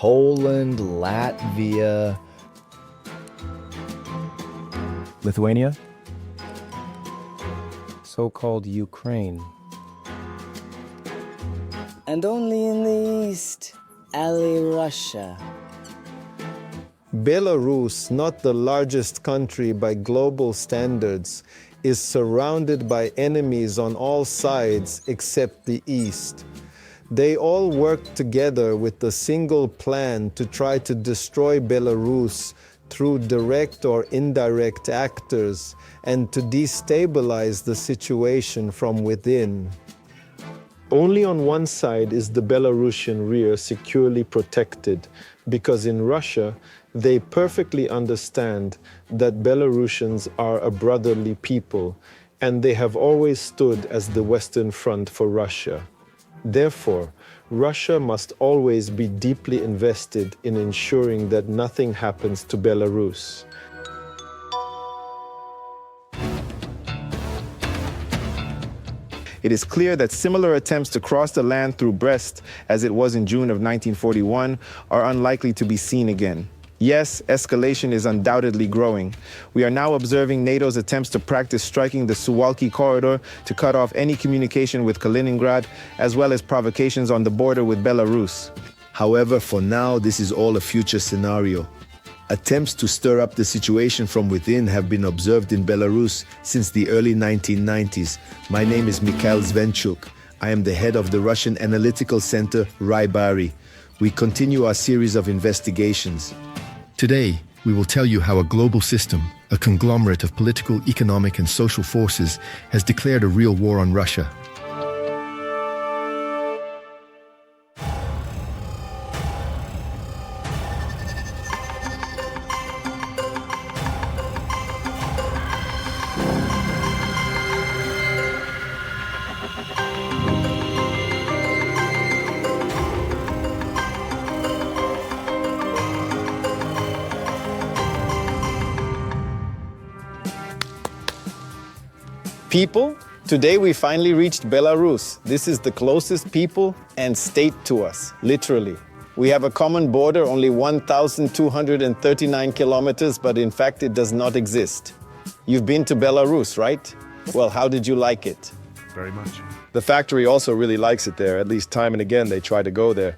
Poland, Latvia, Lithuania, so-called Ukraine. And only in the east, ally Russia. Belarus, not the largest country by global standards, is surrounded by enemies on all sides except the east. They all work together with a single plan to try to destroy Belarus through direct or indirect actors and to destabilize the situation from within. Only on one side is the Belarusian rear securely protected, because in Russia, they perfectly understand that Belarusians are a brotherly people, and they have always stood as the Western Front for Russia. Therefore, Russia must always be deeply invested in ensuring that nothing happens to Belarus. It is clear that similar attempts to cross the land through Brest, as it was in June of 1941, are unlikely to be seen again. Yes, escalation is undoubtedly growing. We are now observing NATO's attempts to practice striking the Suwalki corridor to cut off any communication with Kaliningrad, as well as provocations on the border with Belarus. However, for now, this is all a future scenario. Attempts to stir up the situation from within have been observed in Belarus since the early 1990s. My name is Mikhail Zvenchuk. I am the head of the Russian Analytical Center, Raibari. We continue our series of investigations. Today, we will tell you how a global system, a conglomerate of political, economic, and social forces, has declared a real war on Russia. People, today we finally reached Belarus. This is the closest people and state to us, literally. We have a common border, only 1,239 kilometers, but in fact it does not exist. You've been to Belarus, right? Well, how did you like it? Very much. The factory also really likes it there. At least time and again they try to go there.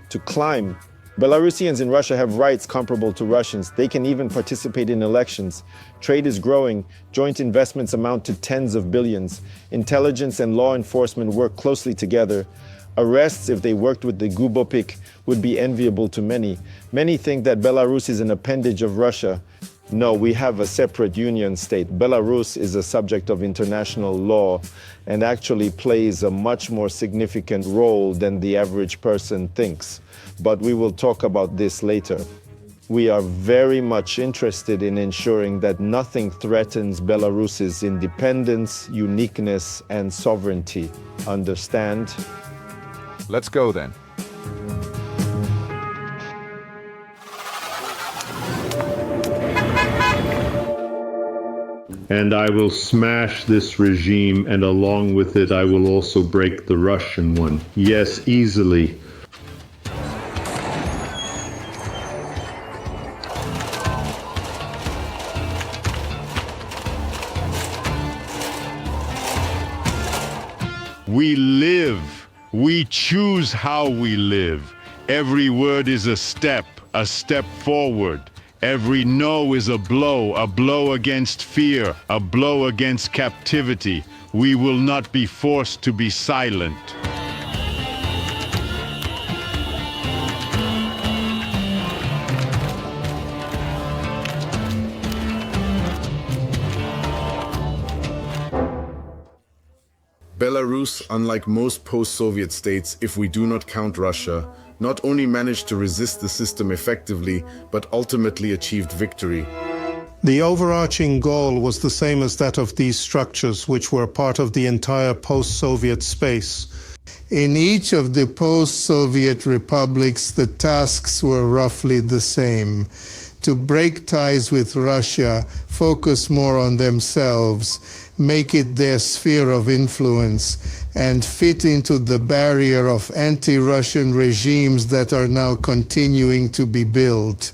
To climb. Belarusians in Russia have rights comparable to Russians. They can even participate in elections. Trade is growing. Joint investments amount to tens of billions. Intelligence and law enforcement work closely together. Arrests, if they worked with the Gubopik, would be enviable to many. Many think that Belarus is an appendage of Russia. No, we have a separate union state. Belarus is a subject of international law and actually plays a much more significant role than the average person thinks. But we will talk about this later. We are very much interested in ensuring that nothing threatens Belarus's independence, uniqueness, and sovereignty. Understand? Let's go then. And I will smash this regime, and along with it, I will also break the Russian one. Yes, easily. We live. We choose how we live. Every word is a step forward. Every no is a blow against fear, a blow against captivity. We will not be forced to be silent. Belarus, unlike most post-Soviet states, if we do not count Russia, not only managed to resist the system effectively, but ultimately achieved victory. The overarching goal was the same as that of these structures, which were part of the entire post-Soviet space. In each of the post-Soviet republics, the tasks were roughly the same: to break ties with Russia, focus more on themselves, make it their sphere of influence, and fit into the barrier of anti-Russian regimes that are now continuing to be built.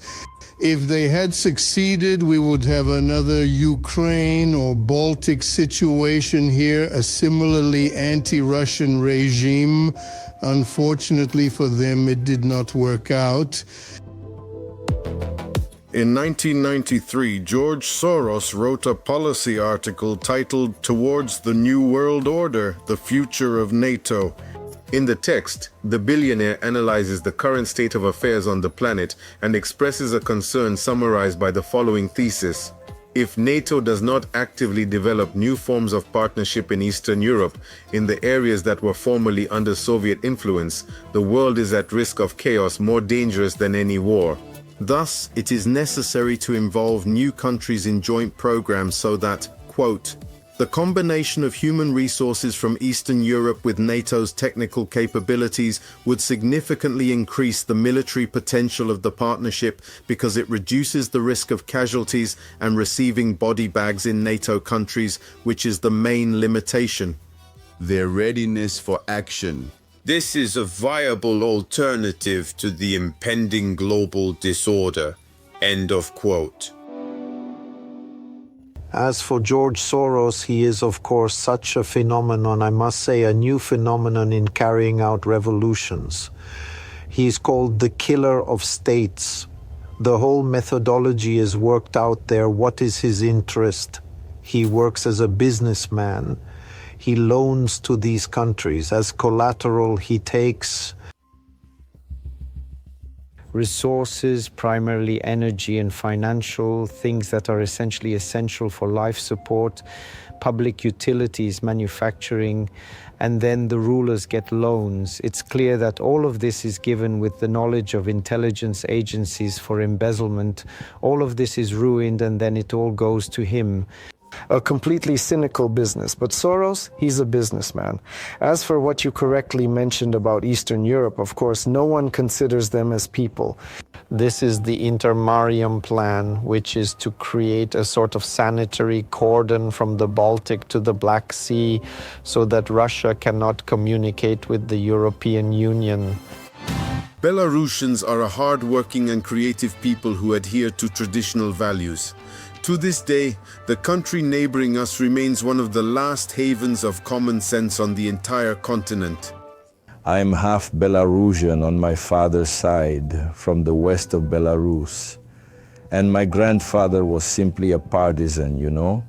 If they had succeeded, we would have another Ukraine or Baltic situation here, a similarly anti-Russian regime. Unfortunately for them, it did not work out. In 1993, George Soros wrote a policy article titled "Towards the New World Order, the Future of NATO." In the text, the billionaire analyzes the current state of affairs on the planet and expresses a concern summarized by the following thesis. If NATO does not actively develop new forms of partnership in Eastern Europe, in the areas that were formerly under Soviet influence, the world is at risk of chaos more dangerous than any war. Thus, it is necessary to involve new countries in joint programs so that, quote, the combination of human resources from Eastern Europe with NATO's technical capabilities would significantly increase the military potential of the partnership because it reduces the risk of casualties and receiving body bags in NATO countries, which is the main limitation. Their readiness for action. This is a viable alternative to the impending global disorder. End of quote. As for George Soros, he is, of course, such a phenomenon, I must say, a new phenomenon in carrying out revolutions. He is called the killer of states. The whole methodology is worked out there. What is his interest? He works as a businessman. He loans to these countries. As collateral, he takes resources, primarily energy and financial, things that are essentially essential for life support, public utilities, manufacturing, and then the rulers get loans. It's clear that all of this is given with the knowledge of intelligence agencies for embezzlement. All of this is ruined and then it all goes to him. A completely cynical business, but Soros, he's a businessman. As for what you correctly mentioned about Eastern Europe, of course, no one considers them as people. This is the Intermarium plan, which is to create a sort of sanitary cordon from the Baltic to the Black Sea so that Russia cannot communicate with the European Union. Belarusians are a hard-working and creative people who adhere to traditional values. To this day, the country neighboring us remains one of the last havens of common sense on the entire continent. I'm half Belarusian on my father's side, from the west of Belarus. And my grandfather was simply a partisan, you know?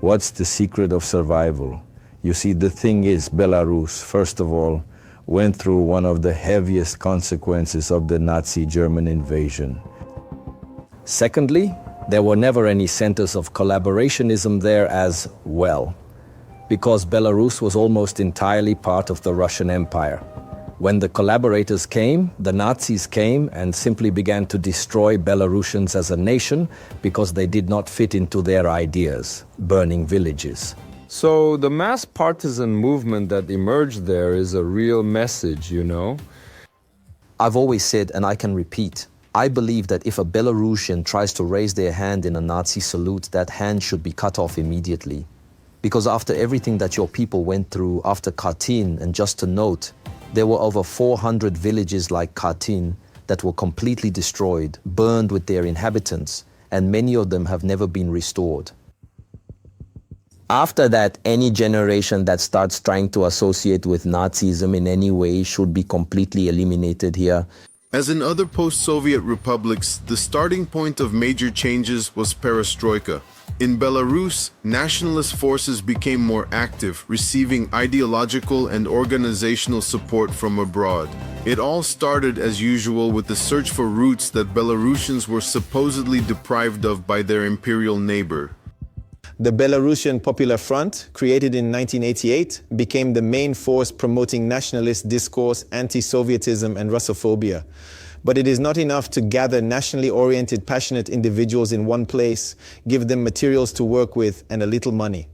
What's the secret of survival? You see, the thing is, Belarus, first of all, went through one of the heaviest consequences of the Nazi German invasion. Secondly, there were never any centers of collaborationism there as well, because Belarus was almost entirely part of the Russian Empire. When the collaborators came, the Nazis came and simply began to destroy Belarusians as a nation because they did not fit into their ideas, burning villages. So the mass partisan movement that emerged there is a real message, you know? I've always said, and I can repeat, I believe that if a Belarusian tries to raise their hand in a Nazi salute, that hand should be cut off immediately. Because after everything that your people went through after Katyn, and just to note, there were over 400 villages like Katyn that were completely destroyed, burned with their inhabitants, and many of them have never been restored. After that, any generation that starts trying to associate with Nazism in any way should be completely eliminated here. As in other post-Soviet republics, the starting point of major changes was perestroika. In Belarus, nationalist forces became more active, receiving ideological and organizational support from abroad. It all started as usual with the search for roots that Belarusians were supposedly deprived of by their imperial neighbor. The Belarusian Popular Front, created in 1988, became the main force promoting nationalist discourse, anti-Sovietism, and Russophobia. But it is not enough to gather nationally oriented, passionate individuals in one place, give them materials to work with, and a little money.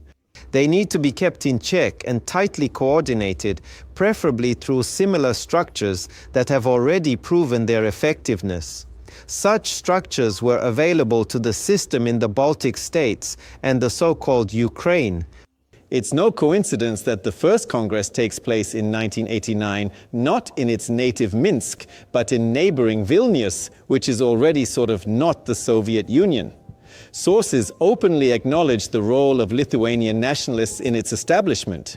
They need to be kept in check and tightly coordinated, preferably through similar structures that have already proven their effectiveness. Such structures were available to the system in the Baltic states and the so-called Ukraine. It's no coincidence that the first Congress takes place in 1989, not in its native Minsk, but in neighboring Vilnius, which is already sort of not the Soviet Union. Sources openly acknowledge the role of Lithuanian nationalists in its establishment.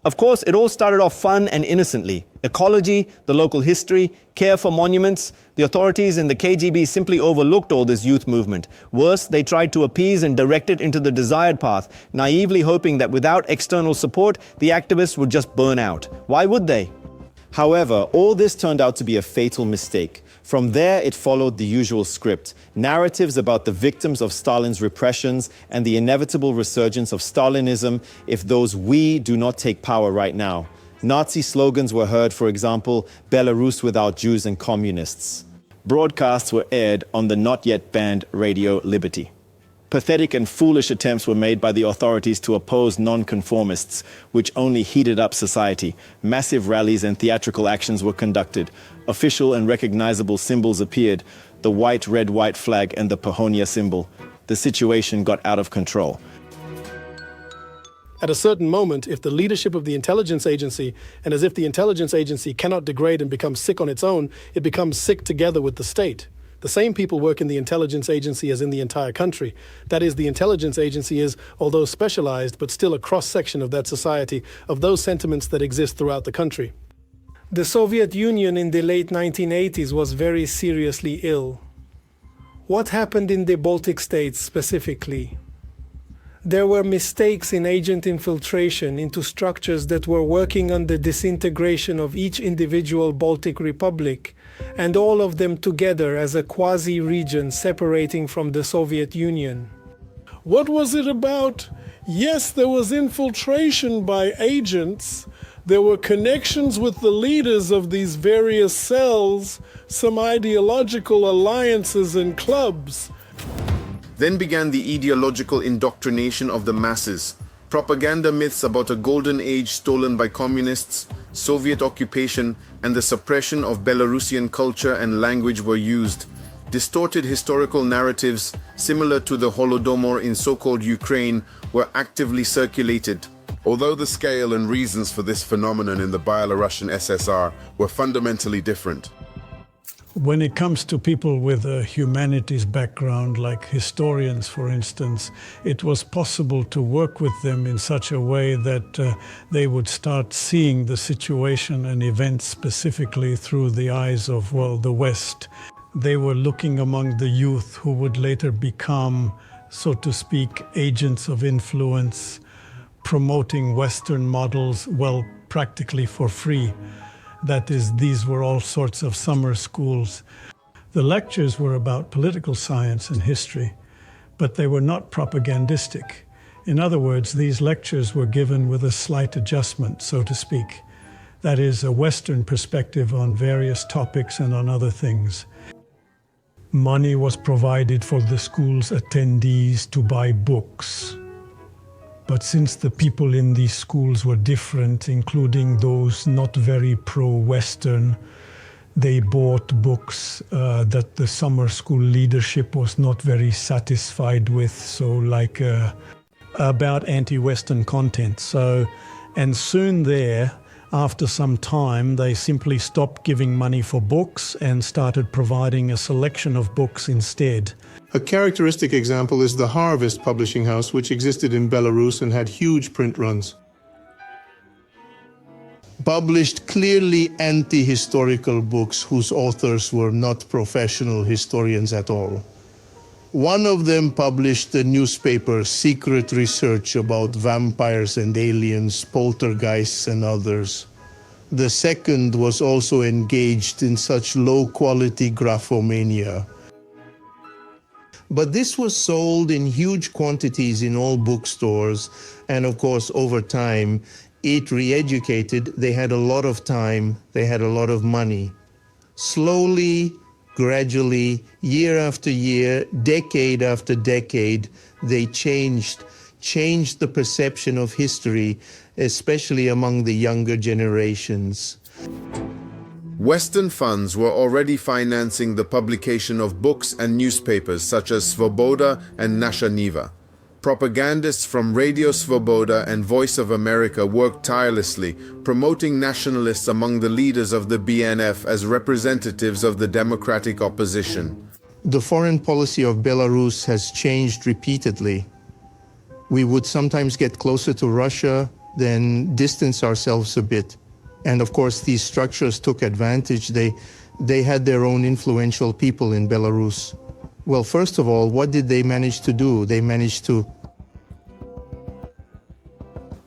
Of course, it all started off fun and innocently. Ecology, the local history, care for monuments. The authorities and the KGB simply overlooked all this youth movement. Worse, they tried to appease and direct it into the desired path, naively hoping that without external support, the activists would just burn out. Why would they? However, all this turned out to be a fatal mistake. From there, it followed the usual script, narratives about the victims of Stalin's repressions and the inevitable resurgence of Stalinism if those we do not take power right now. Nazi slogans were heard, for example, Belarus without Jews and communists. Broadcasts were aired on the not yet banned Radio Liberty. Pathetic and foolish attempts were made by the authorities to oppose nonconformists, which only heated up society. Massive rallies and theatrical actions were conducted. Official and recognizable symbols appeared, the white, red, white flag and the Pahonia symbol. The situation got out of control. At a certain moment, if the leadership of the intelligence agency, and as if the intelligence agency cannot degrade and become sick on its own, it becomes sick together with the state. The same people work in the intelligence agency as in the entire country. That is, the intelligence agency is, although specialized, but still a cross-section of that society, of those sentiments that exist throughout the country. The Soviet Union in the late 1980s was very seriously ill. What happened in the Baltic states specifically? There were mistakes in agent infiltration into structures that were working on the disintegration of each individual Baltic republic, and all of them together as a quasi-region separating from the Soviet Union. What was it about? Yes, there was infiltration by agents. There were connections with the leaders of these various cells, some ideological alliances and clubs. Then began the ideological indoctrination of the masses. Propaganda myths about a golden age stolen by communists, Soviet occupation, and the suppression of Belarusian culture and language were used. Distorted historical narratives, similar to the Holodomor in so-called Ukraine, were actively circulated. Although the scale and reasons for this phenomenon in the Belarusian SSR were fundamentally different. When it comes to people with a humanities background, like historians, for instance, it was possible to work with them in such a way that they would start seeing the situation and events specifically through the eyes of, well, the West. They were looking among the youth who would later become, so to speak, agents of influence, promoting Western models, well, practically for free. That is, these were all sorts of summer schools. The lectures were about political science and history, but they were not propagandistic. In other words, these lectures were given with a slight adjustment, so to speak. That is, a Western perspective on various topics and on other things. Money was provided for the school's attendees to buy books. But since the people in these schools were different, including those not very pro-Western, they bought books that the summer school leadership was not very satisfied with, so like about anti-Western content. And soon there, after some time, they simply stopped giving money for books and started providing a selection of books instead. A characteristic example is the Harvest publishing house, which existed in Belarus and had huge print runs. Published clearly anti-historical books whose authors were not professional historians at all. One of them published a newspaper, Secret Research, about vampires and aliens, poltergeists and others. The second was also engaged in such low-quality graphomania. But this was sold in huge quantities in all bookstores, and of course, over time, it re-educated. They had a lot of time, they had a lot of money. Slowly, gradually, year after year, decade after decade, they changed the perception of history, especially among the younger generations. Western funds were already financing the publication of books and newspapers such as Svoboda and Nasha Niva. Propagandists from Radio Svoboda and Voice of America worked tirelessly, promoting nationalists among the leaders of the BNF as representatives of the democratic opposition. The foreign policy of Belarus has changed repeatedly. We would sometimes get closer to Russia, then distance ourselves a bit. And of course, these structures took advantage. They had their own influential people in Belarus. Well, first of all, what did they manage to do?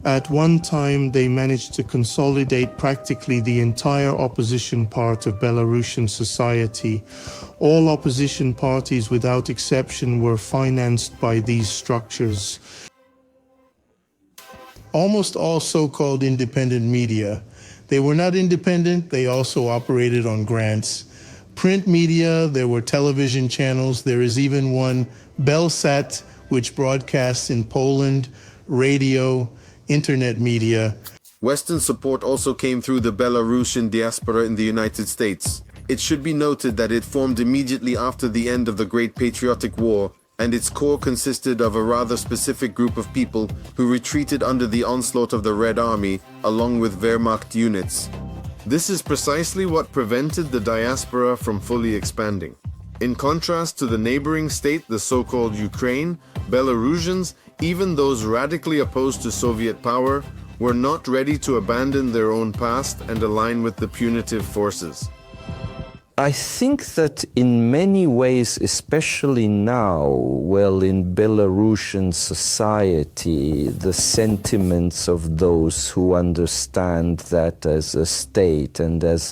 At one time, they managed to consolidate practically the entire opposition part of Belarusian society. All opposition parties, without exception, were financed by these structures. Almost all so-called independent media. They were not independent, they also operated on grants. Print media, there were television channels, there is even one, Belsat, which broadcasts in Poland, radio, internet media. Western support also came through the Belarusian diaspora in the United States. It should be noted that it formed immediately after the end of the Great Patriotic War, and its core consisted of a rather specific group of people who retreated under the onslaught of the Red Army, along with Wehrmacht units. This is precisely what prevented the diaspora from fully expanding. In contrast to the neighboring state, the so-called Ukraine, Belarusians, even those radically opposed to Soviet power, were not ready to abandon their own past and align with the punitive forces. I think that in many ways, especially now, well, in Belarusian society, the sentiments of those who understand that as a state and as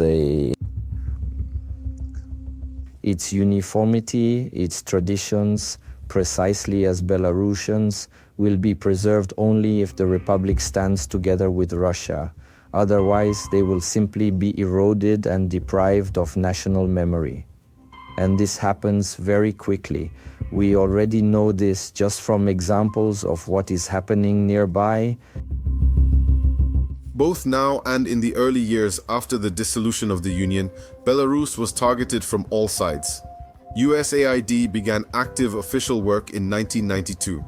its uniformity, its traditions, precisely as Belarusians, will be preserved only if the Republic stands together with Russia. Otherwise, they will simply be eroded and deprived of national memory. And this happens very quickly. We already know this just from examples of what is happening nearby. Both now and in the early years after the dissolution of the Union, Belarus was targeted from all sides. USAID began active official work in 1992.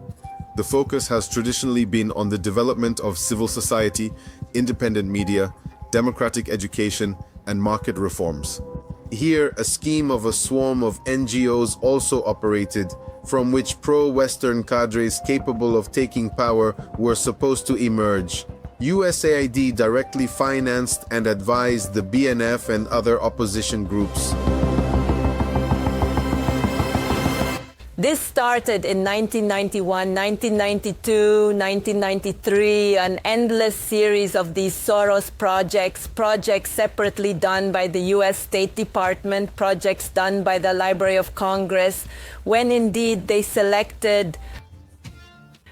The focus has traditionally been on the development of civil society, independent media, democratic education, and market reforms. Here, a scheme of a swarm of NGOs also operated, from which pro-Western cadres capable of taking power were supposed to emerge. USAID directly financed and advised the BNF and other opposition groups. This started in 1991, 1992, 1993, an endless series of these Soros projects separately done by the US State Department, projects done by the Library of Congress, when indeed they selected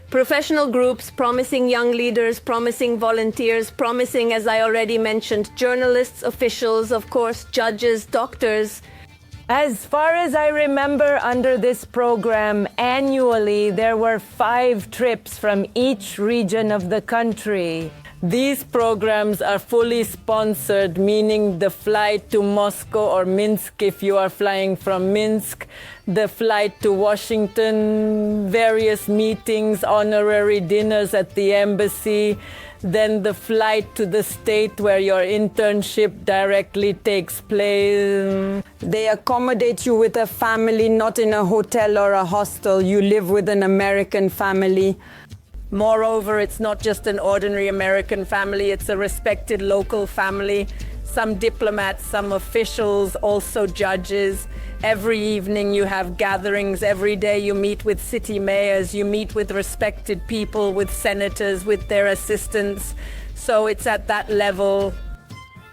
professional groups, promising young leaders, promising volunteers, promising, as I already mentioned, journalists, officials, of course, judges, doctors. As far as I remember, under this program, annually there were 5 trips from each region of the country. These programs are fully sponsored, meaning the flight to Moscow or Minsk if you are flying from Minsk, the flight to Washington, various meetings, honorary dinners at the embassy, then the flight to the state where your internship directly takes place. They accommodate you with a family, not in a hotel or a hostel. You live with an American family. Moreover, it's not just an ordinary American family, it's a respected local family. Some diplomats, some officials, also judges. Every evening you have gatherings. Every day you meet with city mayors, you meet with respected people, with senators, with their assistants. So it's at that level.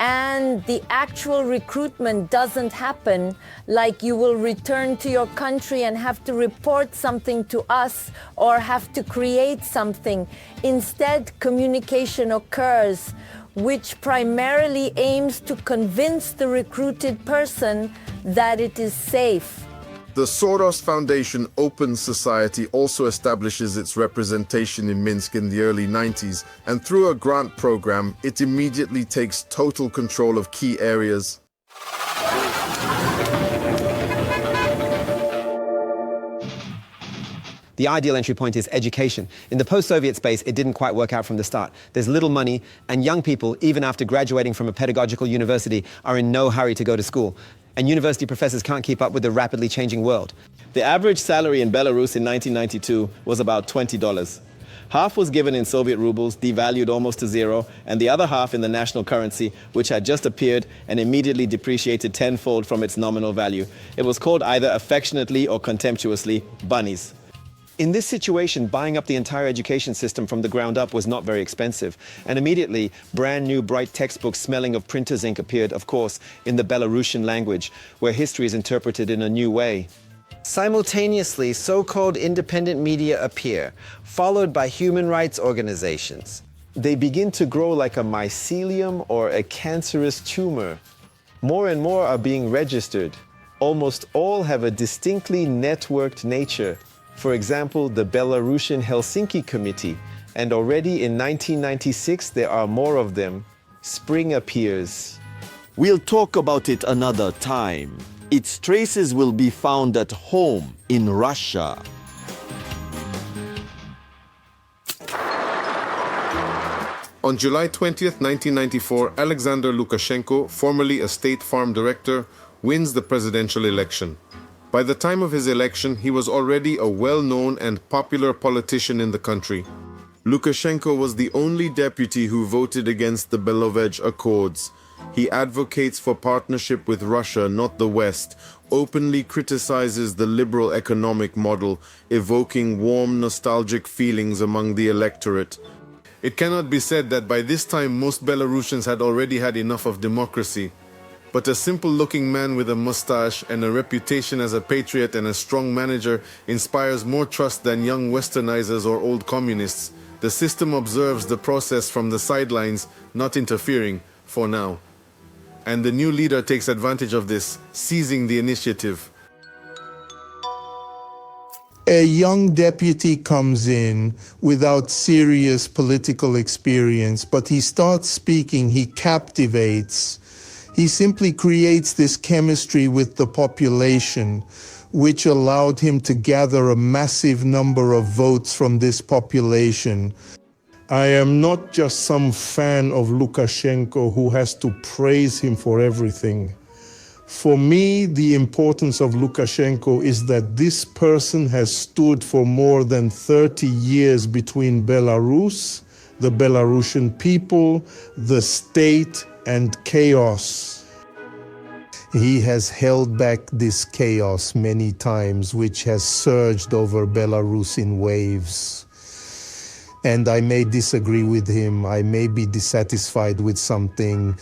And the actual recruitment doesn't happen like you will return to your country and have to report something to us or have to create something. Instead, communication occurs, which primarily aims to convince the recruited person that it is safe. The Soros Foundation Open Society also establishes its representation in Minsk in the early 90s, and through a grant program, it immediately takes total control of key areas. The ideal entry point is education. In the post-Soviet space, it didn't quite work out from the start. There's little money, and young people, even after graduating from a pedagogical university, are in no hurry to go to school. And university professors can't keep up with the rapidly changing world. The average salary in Belarus in 1992 was about $20. Half was given in Soviet rubles, devalued almost to zero, and the other half in the national currency, which had just appeared and immediately depreciated tenfold from its nominal value. It was called either affectionately or contemptuously bunnies. In this situation, buying up the entire education system from the ground up was not very expensive. And immediately, brand new bright textbooks smelling of printer's ink appeared, of course, in the Belarusian language, where history is interpreted in a new way. Simultaneously, so-called independent media appear, followed by human rights organizations. They begin to grow like a mycelium or a cancerous tumor. More and more are being registered. Almost all have a distinctly networked nature. For example, the Belarusian Helsinki Committee, and already in 1996 there are more of them. Spring appears. We'll talk about it another time. Its traces will be found at home in Russia. On July 20th, 1994, Alexander Lukashenko, formerly a state farm director, wins the presidential election. By the time of his election, he was already a well-known and popular politician in the country. Lukashenko was the only deputy who voted against the Belovej Accords. He advocates for partnership with Russia, not the West, openly criticizes the liberal economic model, evoking warm, nostalgic feelings among the electorate. It cannot be said that by this time most Belarusians had already had enough of democracy. But a simple-looking man with a mustache and a reputation as a patriot and a strong manager inspires more trust than young westernizers or old communists. The system observes the process from the sidelines, not interfering, for now. And the new leader takes advantage of this, seizing the initiative. A young deputy comes in without serious political experience, but he starts speaking, he captivates. He simply creates this chemistry with the population, which allowed him to gather a massive number of votes from this population. I am not just some fan of Lukashenko who has to praise him for everything. For me, the importance of Lukashenko is that this person has stood for more than 30 years between Belarus, the Belarusian people, the state, and chaos. He has held back this chaos many times, which has surged over Belarus in waves. And I may disagree with him, I may be dissatisfied with something,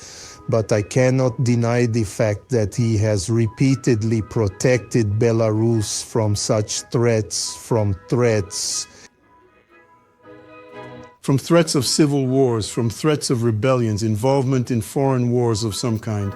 but I cannot deny the fact that he has repeatedly protected Belarus from such threats, from threats of civil wars, from threats of rebellions, involvement in foreign wars of some kind.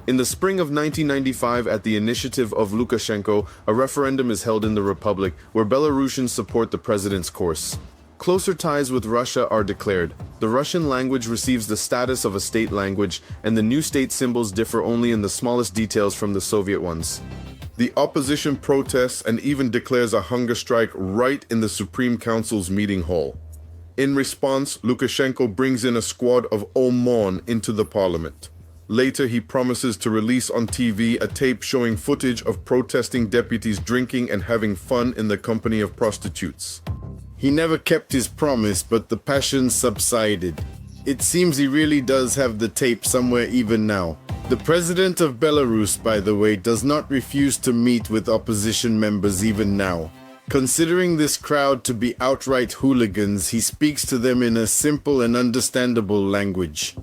In the spring of 1995, at the initiative of Lukashenko, a referendum is held in the Republic, where Belarusians support the president's course. Closer ties with Russia are declared. The Russian language receives the status of a state language, and the new state symbols differ only in the smallest details from the Soviet ones. The opposition protests and even declares a hunger strike right in the Supreme Council's meeting hall. In response, Lukashenko brings in a squad of OMON into the parliament. Later, he promises to release on TV a tape showing footage of protesting deputies drinking and having fun in the company of prostitutes. He never kept his promise, but the passion subsided. It seems he really does have the tape somewhere even now. The president of Belarus, by the way, does not refuse to meet with opposition members even now. Considering this crowd to be outright hooligans, he speaks to them in a simple and understandable language.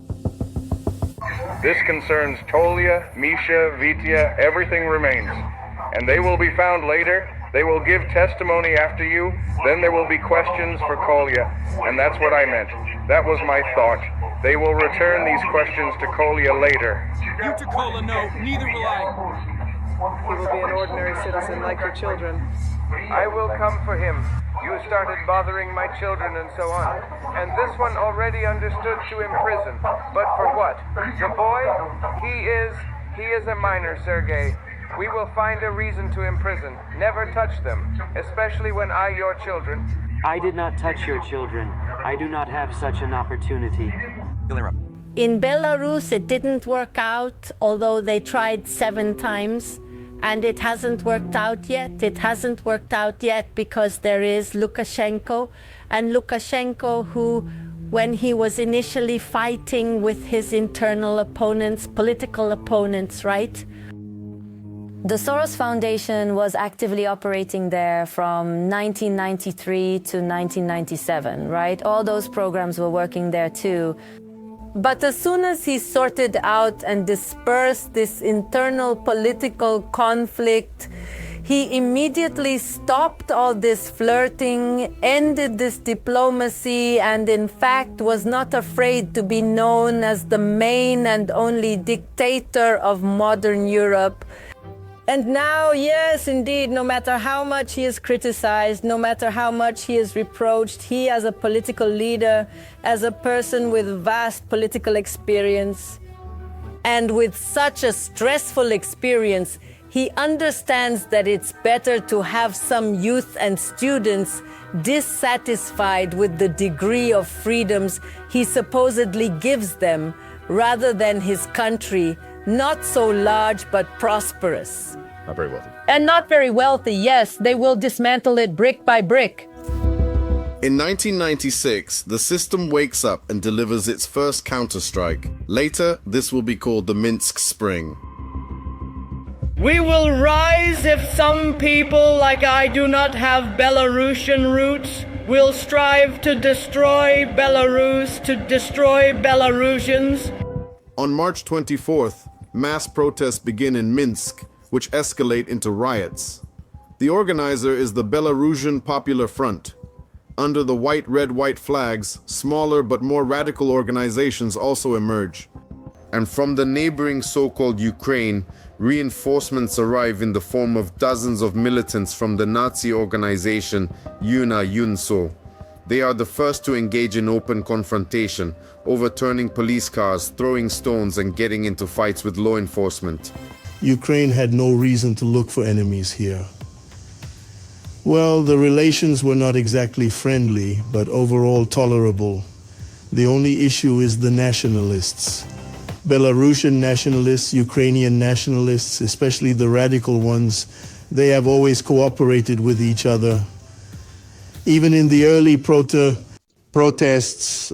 This concerns Tolia, Misha, Vitya, everything remains. And they will be found later. They will give testimony after you. Then there will be questions for Kolya. And that's what I meant. That was my thought. They will return these questions to Kolya later. You to Kola, no, neither will I. He will be an ordinary citizen like your children. I will come for him. You started bothering my children and so on. And this one already understood to imprison. But for what? The boy? He is a minor, Sergei. We will find a reason to imprison. Never touch them, especially when your children. I did not touch your children. I do not have such an opportunity. In Belarus, it didn't work out, although they tried 7 times, and it hasn't worked out yet. It hasn't worked out yet because there is Lukashenko, and Lukashenko who, when he was initially fighting with his internal opponents, political opponents, right? The Soros Foundation was actively operating there from 1993 to 1997, right? All those programs were working there too. But as soon as he sorted out and dispersed this internal political conflict, he immediately stopped all this flirting, ended this diplomacy, and in fact was not afraid to be known as the main and only dictator of modern Europe. And now, yes, indeed, no matter how much he is criticized, no matter how much he is reproached, he as a political leader, as a person with vast political experience, and with such a stressful experience, he understands that it's better to have some youth and students dissatisfied with the degree of freedoms he supposedly gives them, rather than his country, not so large but prosperous. Not very wealthy. And not very wealthy, yes. They will dismantle it brick by brick. In 1996, the system wakes up and delivers its first counterstrike. Later, this will be called the Minsk Spring. We will rise if some people, like I, do not have Belarusian roots, will strive to destroy Belarus, to destroy Belarusians. On March 24th, mass protests begin in Minsk, which escalate into riots. The organizer is the Belarusian Popular Front. Under the white-red-white flags, smaller but more radical organizations also emerge. And from the neighboring so-called Ukraine, reinforcements arrive in the form of dozens of militants from the Nazi organization UNSO. They are the first to engage in open confrontation, overturning police cars, throwing stones, and getting into fights with law enforcement. Ukraine had no reason to look for enemies here. Well, the relations were not exactly friendly, but overall tolerable. The only issue is the nationalists. Belarusian nationalists, Ukrainian nationalists, especially the radical ones, they have always cooperated with each other. Even in the early protests,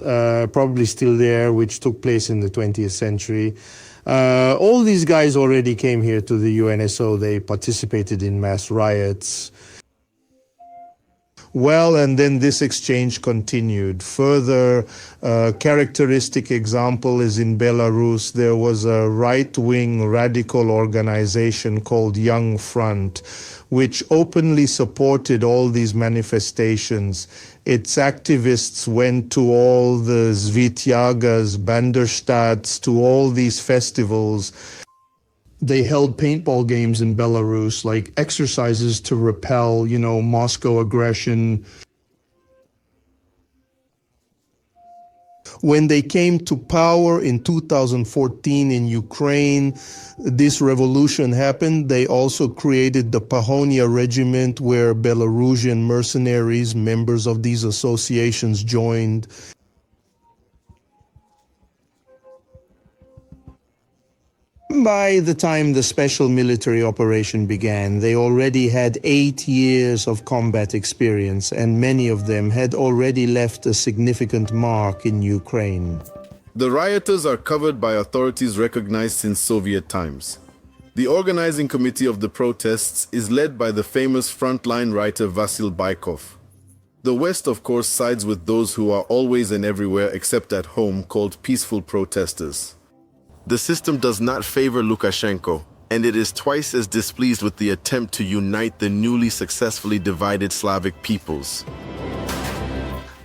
probably still there, which took place in the 20th century, all these guys already came here to the UNSO. They participated in mass riots. Well, and then this exchange continued. Further characteristic example is in Belarus. There was a right-wing radical organization called Young Front, which openly supported all these manifestations. Its activists went to all the Zvityagas, Banderstads, to all these festivals. They held paintball games in Belarus, like exercises to repel, Moscow aggression. When they came to power in 2014 in Ukraine, this revolution happened. They also created the Pahonia Regiment, where Belarusian mercenaries, members of these associations, joined. By the time the special military operation began, they already had 8 years of combat experience, and many of them had already left a significant mark in Ukraine. The rioters are covered by authorities recognized since Soviet times. The organizing committee of the protests is led by the famous frontline writer Vasil Baikov. The West, of course, sides with those who are always and everywhere except at home, called peaceful protesters. The system does not favor Lukashenko, and it is twice as displeased with the attempt to unite the newly successfully divided Slavic peoples.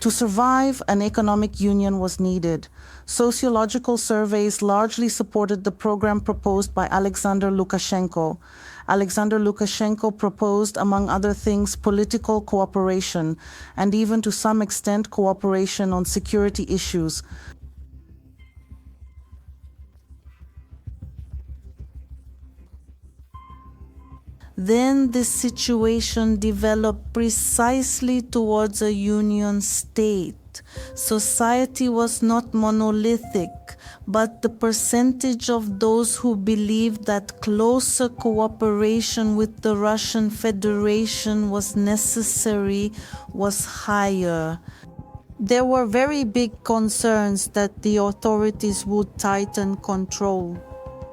To survive, an economic union was needed. Sociological surveys largely supported the program proposed by Alexander Lukashenko. Alexander Lukashenko proposed, among other things, political cooperation, and even to some extent cooperation on security issues. Then this situation developed precisely towards a union state. Society was not monolithic, but the percentage of those who believed that closer cooperation with the Russian Federation was necessary was higher. There were very big concerns that the authorities would tighten control.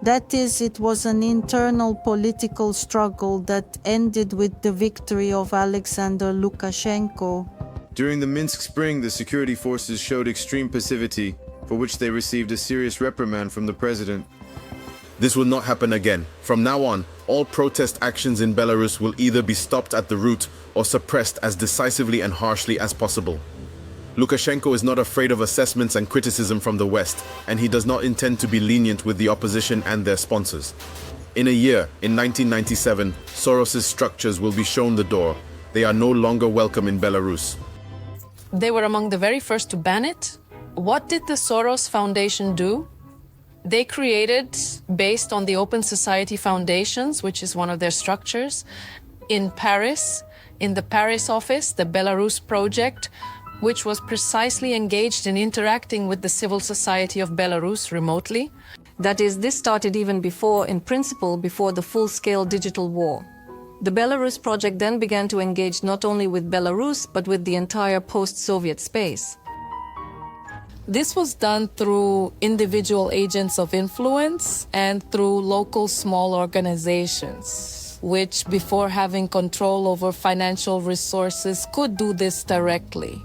That is, it was an internal political struggle that ended with the victory of Alexander Lukashenko. During the Minsk Spring, the security forces showed extreme passivity, for which they received a serious reprimand from the president. This will not happen again. From now on, all protest actions in Belarus will either be stopped at the root or suppressed as decisively and harshly as possible. Lukashenko is not afraid of assessments and criticism from the West, and he does not intend to be lenient with the opposition and their sponsors. In a year, in 1997, Soros's structures will be shown the door. They are no longer welcome in Belarus. They were among the very first to ban it. What did the Soros Foundation do? They created, based on the Open Society Foundations, which is one of their structures, in Paris, in the Paris office, the Belarus Project, which was precisely engaged in interacting with the civil society of Belarus remotely. That is, this started even before, in principle, before the full-scale digital war. The Belarus project then began to engage not only with Belarus, but with the entire post-Soviet space. This was done through individual agents of influence and through local small organizations, which before having control over financial resources could do this directly.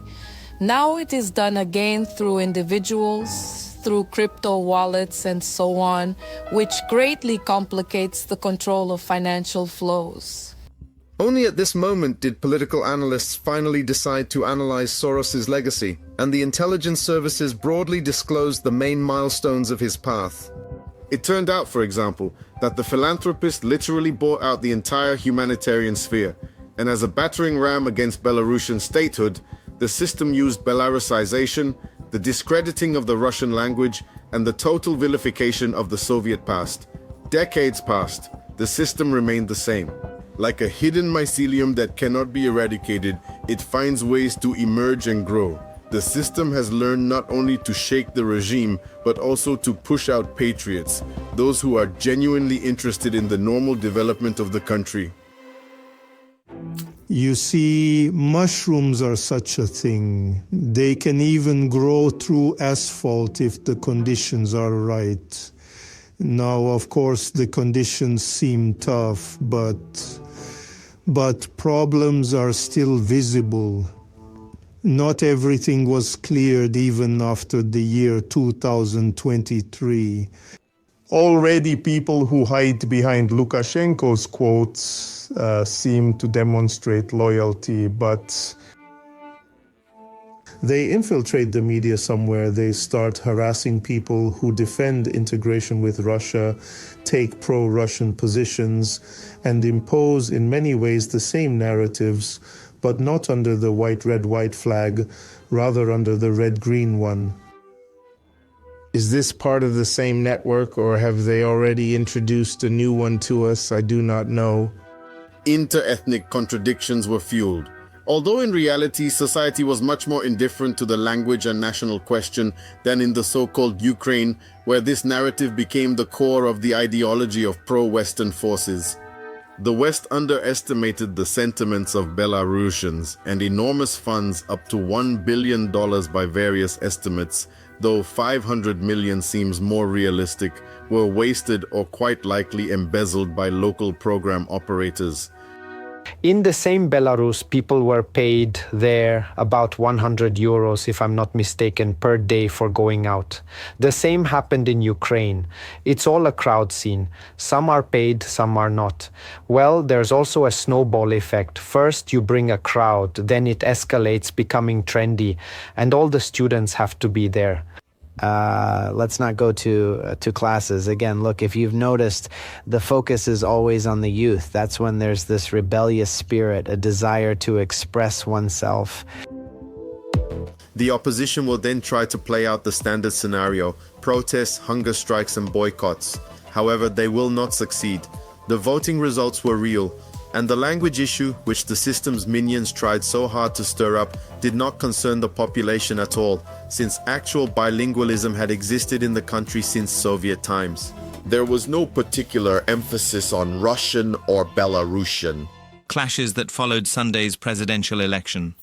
Now it is done again through individuals, through crypto wallets and so on, which greatly complicates the control of financial flows. Only at this moment did political analysts finally decide to analyze Soros's legacy, and the intelligence services broadly disclosed the main milestones of his path. It turned out, for example, that the philanthropist literally bought out the entire humanitarian sphere, and as a battering ram against Belarusian statehood, the system used Belarusization, the discrediting of the Russian language, and the total vilification of the Soviet past. Decades passed, the system remained the same. Like a hidden mycelium that cannot be eradicated, it finds ways to emerge and grow. The system has learned not only to shake the regime, but also to push out patriots, those who are genuinely interested in the normal development of the country. You see, mushrooms are such a thing. They can even grow through asphalt if the conditions are right. Now, of course, the conditions seem tough, but problems are still visible. Not everything was cleared even after the year 2023. Already people who hide behind Lukashenko's quotes seem to demonstrate loyalty, but they infiltrate the media somewhere. They start harassing people who defend integration with Russia, take pro-Russian positions, and impose in many ways the same narratives, but not under the white-red-white flag, rather under the red-green one. Is this part of the same network, or have they already introduced a new one to us? I do not know. Inter-ethnic contradictions were fueled. Although in reality, society was much more indifferent to the language and national question than in the so-called Ukraine, where this narrative became the core of the ideology of pro-Western forces. The West underestimated the sentiments of Belarusians, and enormous funds, up to $1 billion by various estimates, though 500 million seems more realistic, were wasted or quite likely embezzled by local program operators. In the same Belarus, people were paid there about 100 euros, if I'm not mistaken, per day for going out. The same happened in Ukraine. It's all a crowd scene. Some are paid, some are not. Well, there's also a snowball effect. First, you bring a crowd, then it escalates, becoming trendy, and all the students have to be there. Let's not go to classes. Again, look, if you've noticed, the focus is always on the youth. That's when there's this rebellious spirit, a desire to express oneself. The opposition will then try to play out the standard scenario: protests, hunger strikes, and boycotts. However, they will not succeed. The voting results were real. And the language issue, which the system's minions tried so hard to stir up, did not concern the population at all, since actual bilingualism had existed in the country since Soviet times. There was no particular emphasis on Russian or Belarusian. Clashes that followed Sunday's presidential election.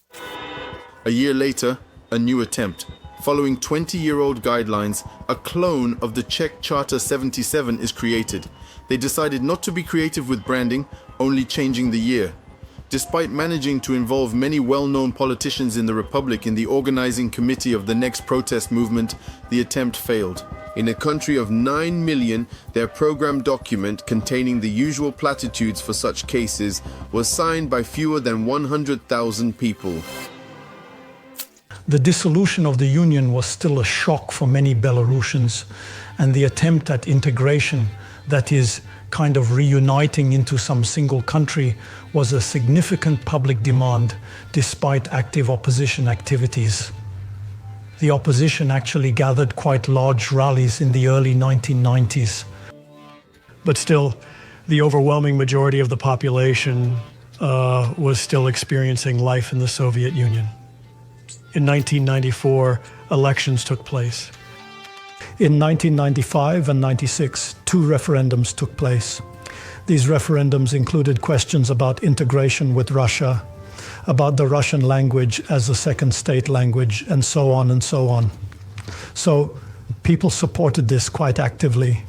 A year later, a new attempt. Following 20-year-old guidelines, a clone of the Czech Charter 77 is created. They decided not to be creative with branding, only changing the year. Despite managing to involve many well-known politicians in the Republic in the organizing committee of the next protest movement, the attempt failed. In a country of 9 million, their program document containing the usual platitudes for such cases was signed by fewer than 100,000 people. The dissolution of the Union was still a shock for many Belarusians, and the attempt at integration, that is, kind of reuniting into some single country, was a significant public demand despite active opposition activities. The opposition actually gathered quite large rallies in the early 1990s. But still, the overwhelming majority of the population was still experiencing life in the Soviet Union. In 1994, elections took place. In 1995 and 96, 2 referendums took place. These referendums included questions about integration with Russia, about the Russian language as a second state language, and so on and so on. So people supported this quite actively.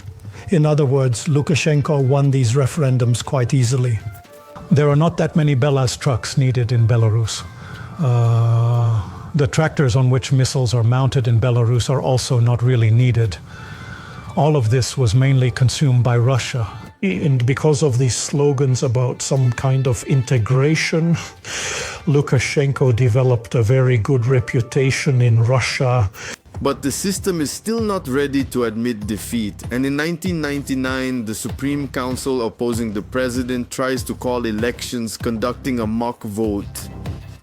In other words, Lukashenko won these referendums quite easily. There are not that many Belas trucks needed in Belarus. The tractors on which missiles are mounted in Belarus are also not really needed. All of this was mainly consumed by Russia. And because of these slogans about some kind of integration, Lukashenko developed a very good reputation in Russia. But the system is still not ready to admit defeat, and in 1999, the Supreme Council opposing the president tries to call elections, conducting a mock vote.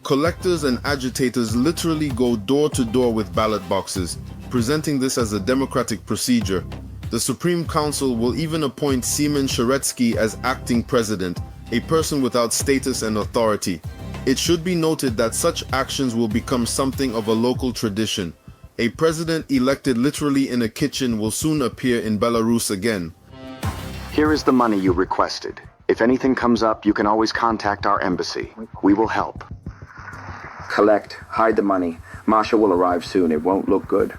Collectors and agitators literally go door to door with ballot boxes, presenting this as a democratic procedure. The Supreme Council will even appoint Seaman Sharetsky as acting president, a person without status and authority. It should be noted that such actions will become something of a local tradition. A president elected literally in a kitchen will soon appear in Belarus again. Here is the money you requested. If anything comes up, you can always contact our embassy. We will help. Collect, hide the money. Masha will arrive soon. It won't look good.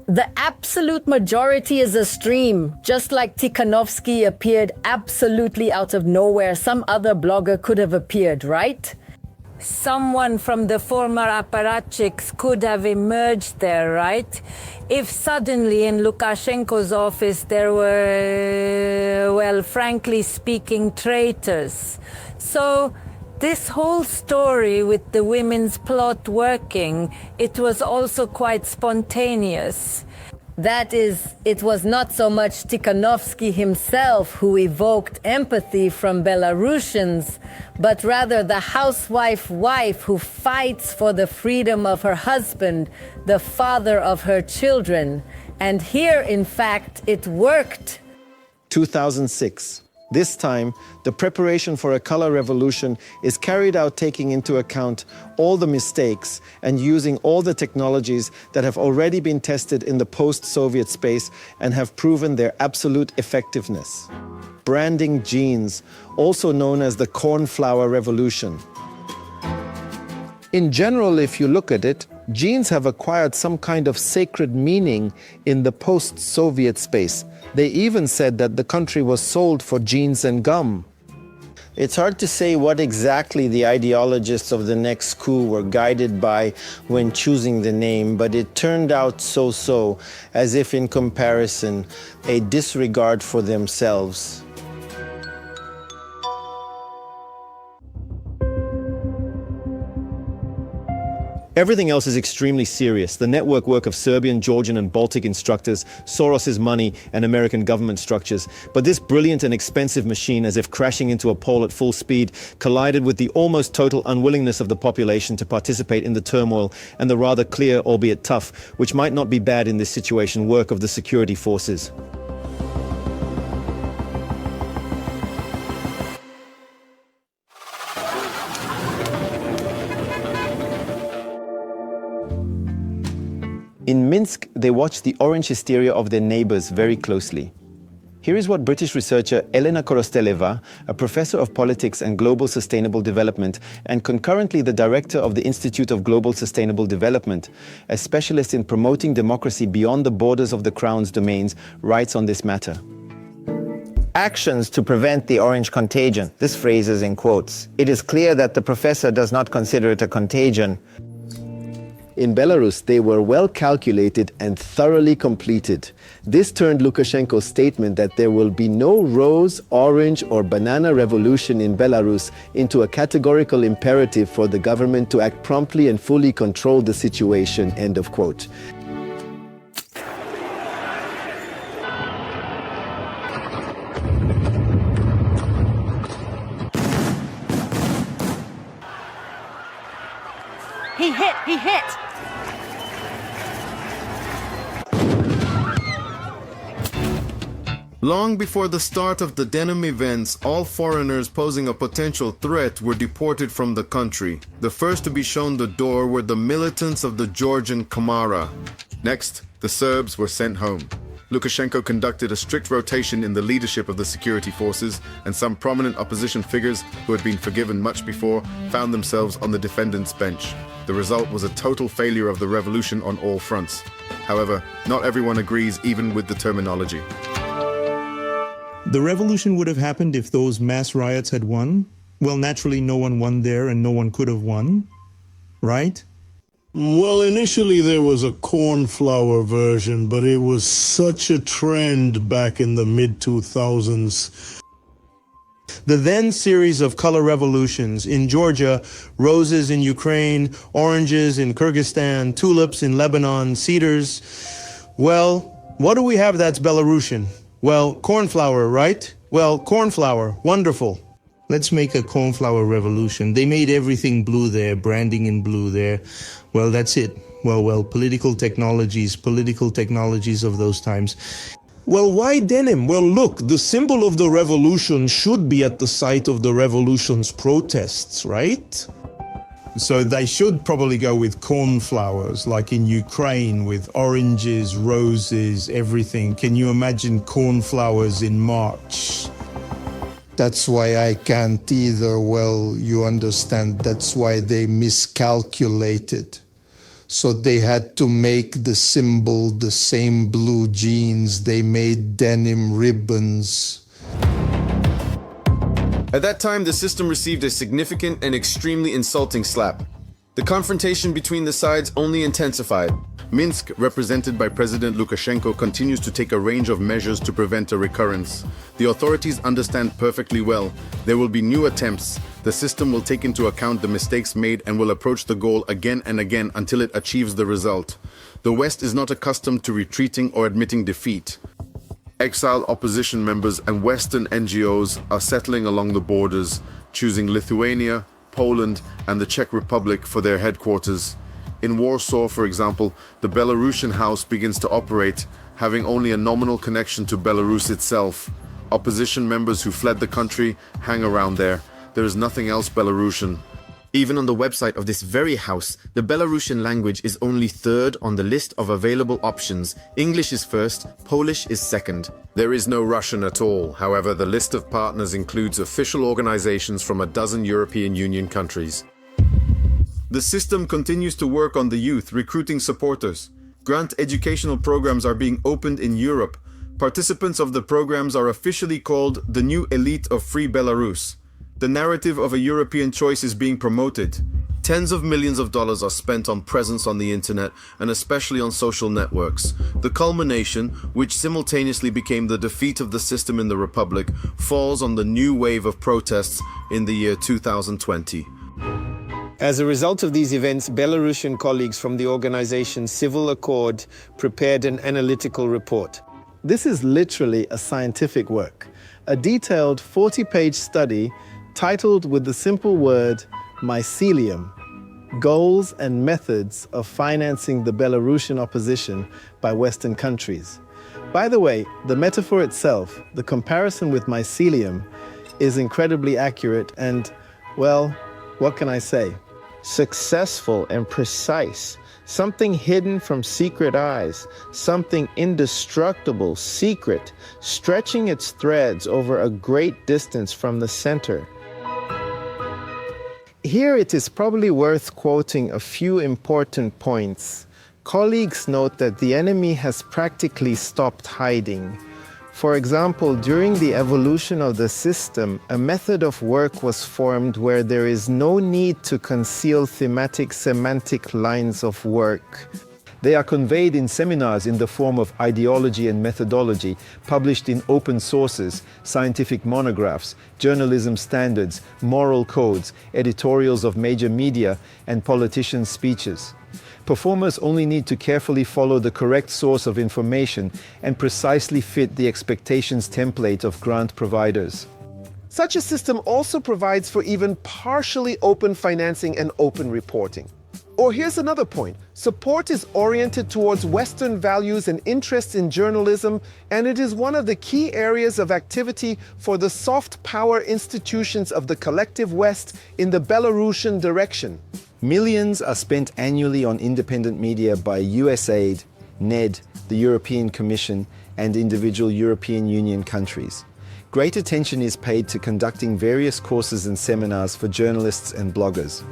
The absolute majority is a stream. Just like Tikhanovsky appeared absolutely out of nowhere, some other blogger could have appeared, right? Someone from the former apparatchiks could have emerged there, right? If suddenly in Lukashenko's office there were, well, frankly speaking, traitors. So this whole story with the women's plot working, it was also quite spontaneous. That is, it was not so much Tikhanovsky himself who evoked empathy from Belarusians, but rather the housewife wife who fights for the freedom of her husband, the father of her children. And here, in fact, it worked. 2006. This time, the preparation for a color revolution is carried out taking into account all the mistakes and using all the technologies that have already been tested in the post-Soviet space and have proven their absolute effectiveness. Branding genes, also known as the cornflower revolution. In general, if you look at it, genes have acquired some kind of sacred meaning in the post-Soviet space. They even said that the country was sold for jeans and gum. It's hard to say what exactly the ideologists of the next coup were guided by when choosing the name, but it turned out so-so, as if in comparison, a disregard for themselves. Everything else is extremely serious. The network work of Serbian, Georgian, and Baltic instructors, Soros's money, and American government structures. But this brilliant and expensive machine, as if crashing into a pole at full speed, collided with the almost total unwillingness of the population to participate in the turmoil and the rather clear, albeit tough, which might not be bad in this situation, work of the security forces. In Minsk, they watched the orange hysteria of their neighbors very closely. Here is what British researcher Elena Korosteleva, a professor of politics and global sustainable development, and concurrently the director of the Institute of Global Sustainable Development, a specialist in promoting democracy beyond the borders of the Crown's domains, writes on this matter. Actions to prevent the orange contagion. This phrase is in quotes. It is clear that the professor does not consider it a contagion. In Belarus, they were well calculated and thoroughly completed. This turned Lukashenko's statement that there will be no rose, orange, or banana revolution in Belarus into a categorical imperative for the government to act promptly and fully control the situation, end of quote. He hit! Long before the start of the denim events, all foreigners posing a potential threat were deported from the country. The first to be shown the door were the militants of the Georgian Kamara. Next, the Serbs were sent home. Lukashenko conducted a strict rotation in the leadership of the security forces, and some prominent opposition figures who had been forgiven much before found themselves on the defendants' bench. The result was a total failure of the revolution on all fronts. However, not everyone agrees even with the terminology. The revolution would have happened if those mass riots had won. Well, naturally, no one won there and no one could have won, right? Well, initially there was a cornflower version, but it was such a trend back in the mid-2000s. The then series of color revolutions in Georgia, roses in Ukraine, oranges in Kyrgyzstan, tulips in Lebanon, cedars. Well, what do we have that's Belarusian? Well, cornflower, right? Well, cornflower, wonderful. Let's make a cornflower revolution. They made everything blue there, branding in blue there. Well, that's it. Well, political technologies of those times. Well, why denim? Well, look, the symbol of the revolution should be at the site of the revolution's protests, right? So they should probably go with cornflowers, like in Ukraine with oranges, roses, everything. Can you imagine cornflowers in March? That's why I can't either. Well, you understand, that's why they miscalculated. So they had to make the symbol the same blue jeans. They made denim ribbons. At that time, the system received a significant and extremely insulting slap. The confrontation between the sides only intensified. Minsk, represented by President Lukashenko, continues to take a range of measures to prevent a recurrence. The authorities understand perfectly well there will be new attempts. The system will take into account the mistakes made and will approach the goal again and again until it achieves the result. The West is not accustomed to retreating or admitting defeat. Exiled opposition members and Western NGOs are settling along the borders, choosing Lithuania, Poland, and the Czech Republic for their headquarters. In Warsaw, for example, the Belarusian house begins to operate, having only a nominal connection to Belarus itself. Opposition members who fled the country hang around there. There is nothing else Belarusian. Even on the website of this very house, the Belarusian language is only third on the list of available options. English is first, Polish is second. There is no Russian at all. However, the list of partners includes official organizations from a dozen European Union countries. The system continues to work on the youth, recruiting supporters. Grant educational programs are being opened in Europe. Participants of the programs are officially called the new elite of Free Belarus. The narrative of a European choice is being promoted. Tens of millions of dollars are spent on presence on the internet and especially on social networks. The culmination, which simultaneously became the defeat of the system in the Republic, falls on the new wave of protests in the year 2020. As a result of these events, Belarusian colleagues from the organization Civil Accord prepared an analytical report. This is literally a scientific work, a detailed 40-page study titled with the simple word mycelium, Goals and Methods of Financing the Belarusian Opposition by Western Countries. By the way, the metaphor itself, the comparison with mycelium, is incredibly accurate and, well, what can I say? successful and precise, something hidden from secret eyes, something indestructible, secret, stretching its threads over a great distance from the center. Here it is probably worth quoting a few important points. Colleagues note that the enemy has practically stopped hiding. For example, during the evolution of the system, a method of work was formed where there is no need to conceal thematic semantic lines of work. They are conveyed in seminars in the form of ideology and methodology, published in open sources, scientific monographs, journalism standards, moral codes, editorials of major media, and politicians' speeches. Performers only need to carefully follow the correct source of information and precisely fit the expectations template of grant providers. Such a system also provides for even partially open financing and open reporting. Or here's another point. Support is oriented towards Western values and interests in journalism, and it is one of the key areas of activity for the soft power institutions of the collective West in the Belarusian direction. Millions are spent annually on independent media by USAID, NED, the European Commission, and individual European Union countries. Great attention is paid to conducting various courses and seminars for journalists and bloggers.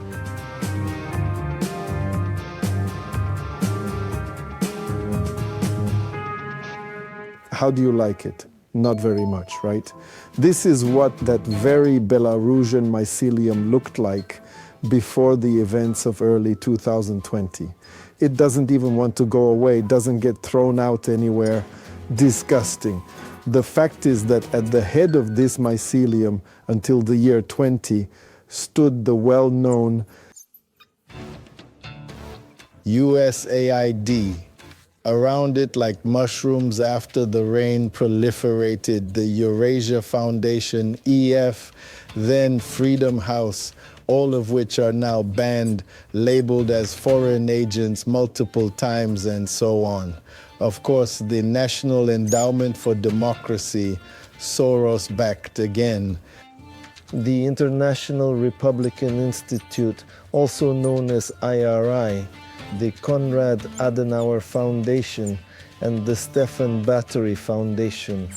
How do you like it? Not very much, right? This is what that very Belarusian mycelium looked like before the events of early 2020. It doesn't even want to go away, doesn't get thrown out anywhere. Disgusting. The fact is that at the head of this mycelium until the year 20 stood the well-known USAID. Around it, like mushrooms after the rain, proliferated the Eurasia Foundation, EF, then Freedom House, all of which are now banned, labeled as foreign agents multiple times, and so on. Of course, the National Endowment for Democracy, Soros-backed again. The International Republican Institute, also known as IRI, the Konrad Adenauer Foundation, and the Stefan Battery Foundation.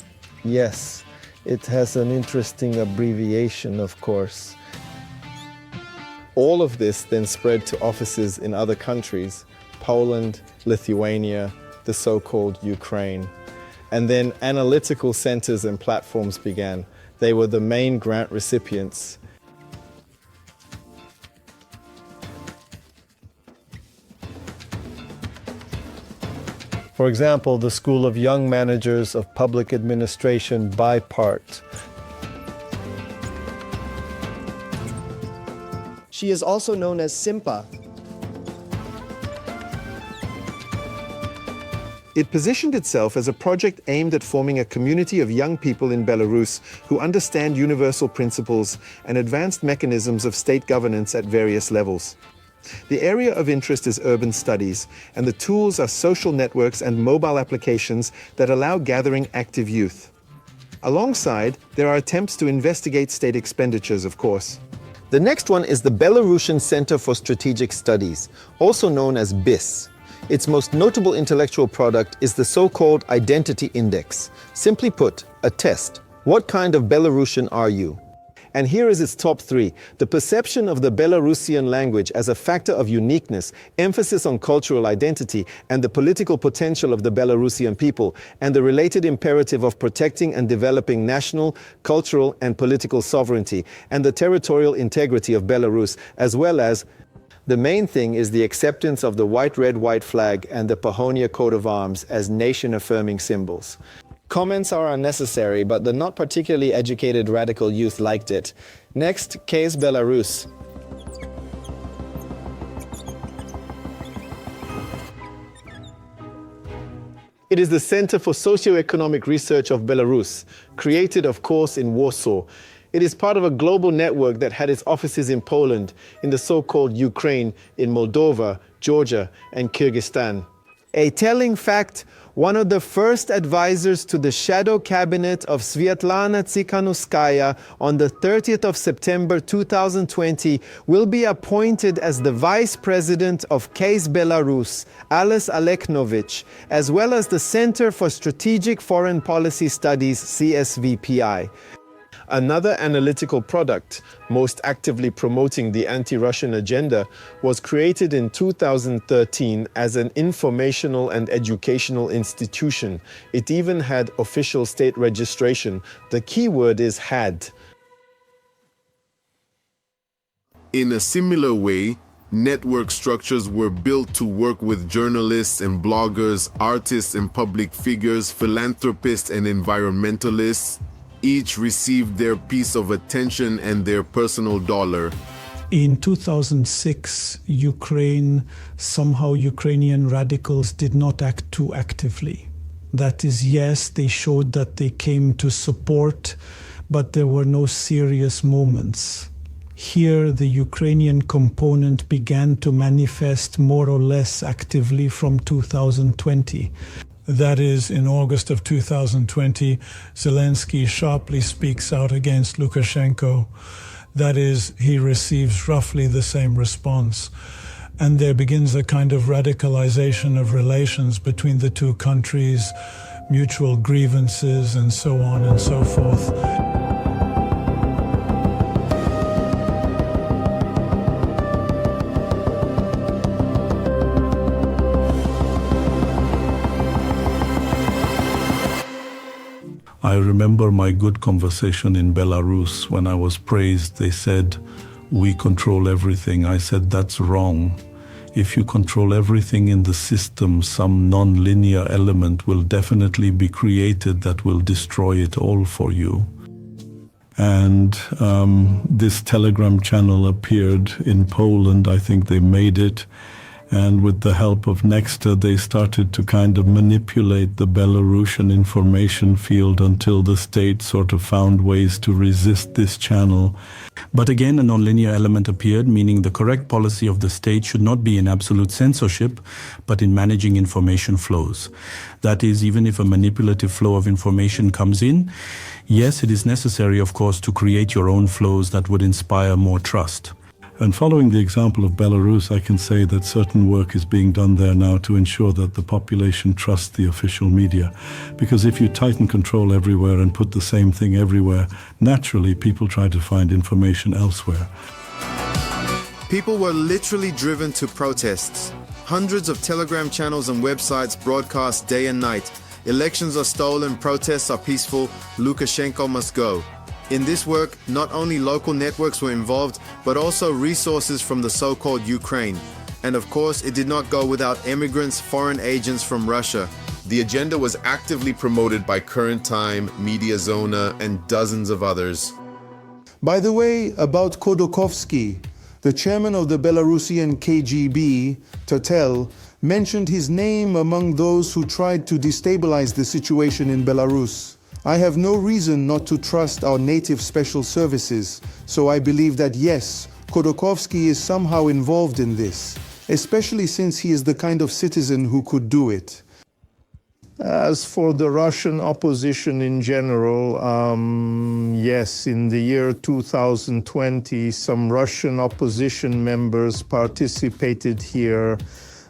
Yes, it has an interesting abbreviation, of course. All of this then spread to offices in other countries, Poland, Lithuania, the so-called Ukraine. And then analytical centers and platforms began. They were the main grant recipients. For example, the School of Young Managers of Public Administration by part. She is also known as SIMPA. It positioned itself as a project aimed at forming a community of young people in Belarus who understand universal principles and advanced mechanisms of state governance at various levels. The area of interest is urban studies, and the tools are social networks and mobile applications that allow gathering active youth. Alongside, there are attempts to investigate state expenditures, of course. The next one is the Belarusian Center for Strategic Studies, also known as BIS. Its most notable intellectual product is the so-called Identity Index. Simply put, a test. What kind of Belarusian are you? And here is its top 3. The perception of the Belarusian language as a factor of uniqueness, emphasis on cultural identity, and the political potential of the Belarusian people, and the related imperative of protecting and developing national, cultural, and political sovereignty, and the territorial integrity of Belarus, as well as the main thing is the acceptance of the white, red, white flag and the Pahonia coat of arms as nation-affirming symbols. Comments are unnecessary, but the not particularly educated radical youth liked it. Next, case Belarus. It is the Center for Socioeconomic Research of Belarus, created, of course, in Warsaw. It is part of a global network that had its offices in Poland, in the so-called Ukraine, in Moldova, Georgia, and Kyrgyzstan. A telling fact, one of the first advisors to the shadow cabinet of Sviatlana Tsikhanouskaya on the 30th of September 2020 will be appointed as the vice president of Case Belarus, Alice Aleknovich, as well as the Center for Strategic Foreign Policy Studies, CSVPI. Another analytical product, most actively promoting the anti-Russian agenda, was created in 2013 as an informational and educational institution. It even had official state registration. The key word is had. In a similar way, network structures were built to work with journalists and bloggers, artists and public figures, philanthropists and environmentalists. Each received their piece of attention and their personal dollar. In 2006, Ukrainian radicals did not act too actively. That is, yes, they showed that they came to support, but there were no serious movements. Here, the Ukrainian component began to manifest more or less actively from 2020. That is, in August of 2020, Zelensky sharply speaks out against Lukashenko. That is, he receives roughly the same response. And there begins a kind of radicalization of relations between the two countries, mutual grievances, and so on and so forth. I remember my good conversation in Belarus when I was praised. They said, "We control everything." I said, "That's wrong. If you control everything in the system, some non-linear element will definitely be created that will destroy it all for you." And this Telegram channel appeared in Poland. I think they made it. And with the help of Nexta, they started to kind of manipulate the Belarusian information field until the state sort of found ways to resist this channel. But again, a nonlinear element appeared, meaning the correct policy of the state should not be in absolute censorship, but in managing information flows. That is, even if a manipulative flow of information comes in, yes, it is necessary, of course, to create your own flows that would inspire more trust. And following the example of Belarus, I can say that certain work is being done there now to ensure that the population trusts the official media. Because if you tighten control everywhere and put the same thing everywhere, naturally people try to find information elsewhere. People were literally driven to protests. Hundreds of Telegram channels and websites broadcast day and night. Elections are stolen, protests are peaceful, Lukashenko must go. In this work, not only local networks were involved, but also resources from the so-called Ukraine. And of course, it did not go without immigrants, foreign agents from Russia. The agenda was actively promoted by Current Time, Media Zona, and dozens of others. By the way, about Khodorkovsky, the chairman of the Belarusian KGB, Tatel, mentioned his name among those who tried to destabilize the situation in Belarus. I have no reason not to trust our native special services, so I believe that yes, Khodorkovsky is somehow involved in this, especially since he is the kind of citizen who could do it. As for the Russian opposition in general, yes, in the year 2020, some Russian opposition members participated here.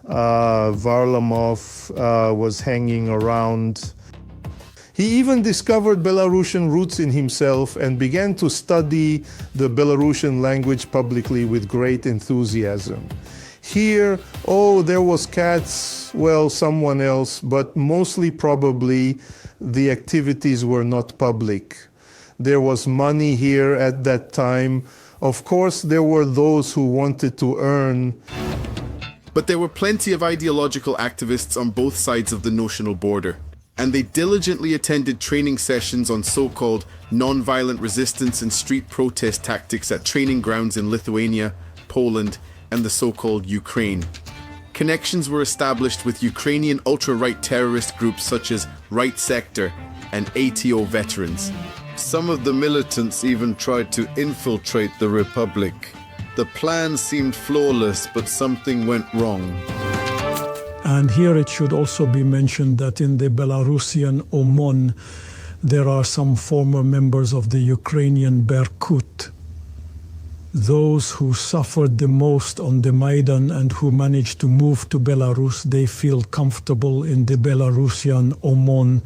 Varlamov was hanging around. He even discovered Belarusian roots in himself and began to study the Belarusian language publicly with great enthusiasm. Here, there was Katz, well, someone else, but mostly probably the activities were not public. There was money here at that time. Of course, there were those who wanted to earn. But there were plenty of ideological activists on both sides of the notional border. And they diligently attended training sessions on so-called non-violent resistance and street protest tactics at training grounds in Lithuania, Poland, and the so-called Ukraine. Connections were established with Ukrainian ultra-right terrorist groups such as Right Sector and ATO veterans. Some of the militants even tried to infiltrate the Republic. The plan seemed flawless, but something went wrong. And here it should also be mentioned that in the Belarusian OMON, there are some former members of the Ukrainian Berkut, those who suffered the most on the Maidan and who managed to move to Belarus. They feel comfortable in the Belarusian OMON.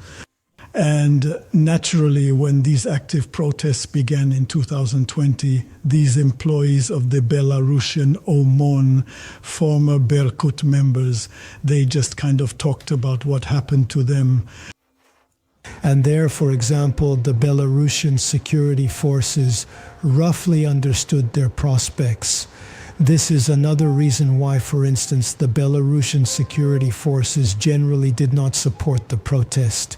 And naturally, when these active protests began in 2020, these employees of the Belarusian OMON, former Berkut members, they just kind of talked about what happened to them. And there, for example, the Belarusian security forces roughly understood their prospects. This is another reason why, for instance, the Belarusian security forces generally did not support the protest.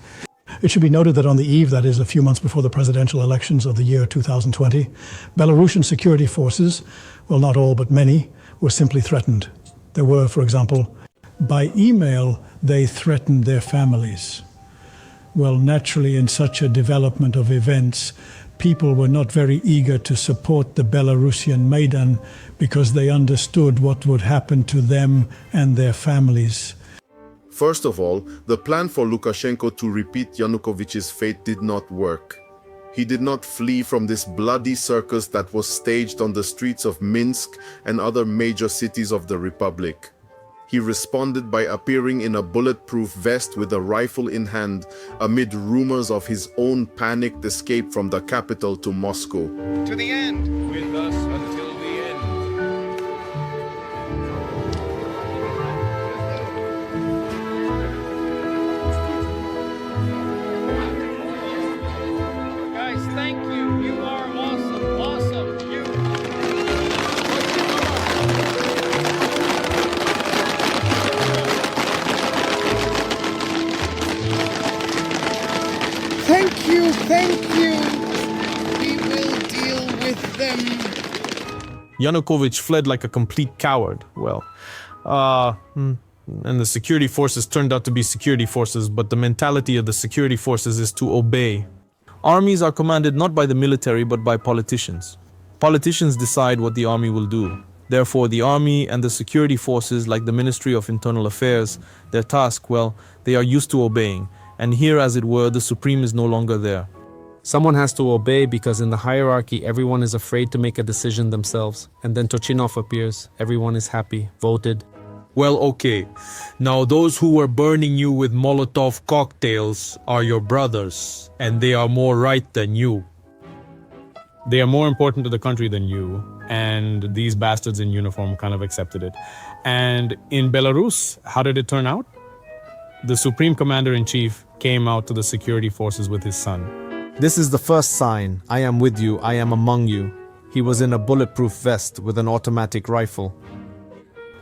It should be noted that on the eve, that is a few months before the presidential elections of the year 2020, Belarusian security forces, well, not all but many, were simply threatened. There were, for example, by email, they threatened their families. Well, naturally, in such a development of events, people were not very eager to support the Belarusian Maidan because they understood what would happen to them and their families. First of all, the plan for Lukashenko to repeat Yanukovych's fate did not work. He did not flee from this bloody circus that was staged on the streets of Minsk and other major cities of the Republic. He responded by appearing in a bulletproof vest with a rifle in hand amid rumors of his own panicked escape from the capital to Moscow. To the end! With us until the end. Guys, thank you. You are awesome. Awesome. You. Thank you, thank you. We will deal with them. Yanukovych fled like a complete coward. And the security forces turned out to be security forces, but the mentality of the security forces is to obey. Armies are commanded not by the military, but by politicians. Politicians decide what the army will do. Therefore, the army and the security forces, like the Ministry of Internal Affairs, their task, they are used to obeying. And here, as it were, the supreme is no longer there. Someone has to obey because in the hierarchy, everyone is afraid to make a decision themselves. And then Turchinov appears. Everyone is happy, voted. Well, okay. Now, those who were burning you with Molotov cocktails are your brothers, and they are more right than you. They are more important to the country than you, and these bastards in uniform kind of accepted it. And in Belarus, how did it turn out? The Supreme Commander-in-Chief came out to the security forces with his son. This is the first sign. I am with you. I am among you. He was in a bulletproof vest with an automatic rifle.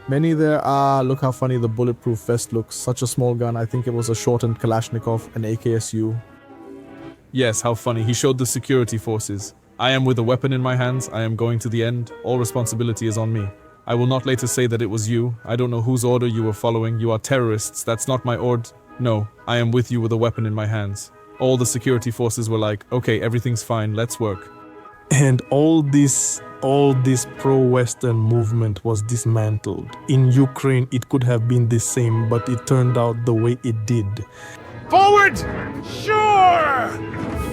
Many there look how funny the bulletproof vest looks. Such a small gun. I think it was a shortened Kalashnikov, an AKSU. Yes, how funny. He showed the security forces. I am with a weapon in my hands. I am going to the end. All responsibility is on me. I will not later say that it was you. I don't know whose order you were following. You are terrorists. That's not my order. No, I am with you with a weapon in my hands. All the security forces were like, okay, everything's fine. Let's work. And all this pro-Western movement was dismantled. In Ukraine, it could have been the same, but it turned out the way it did. Forward! Sure!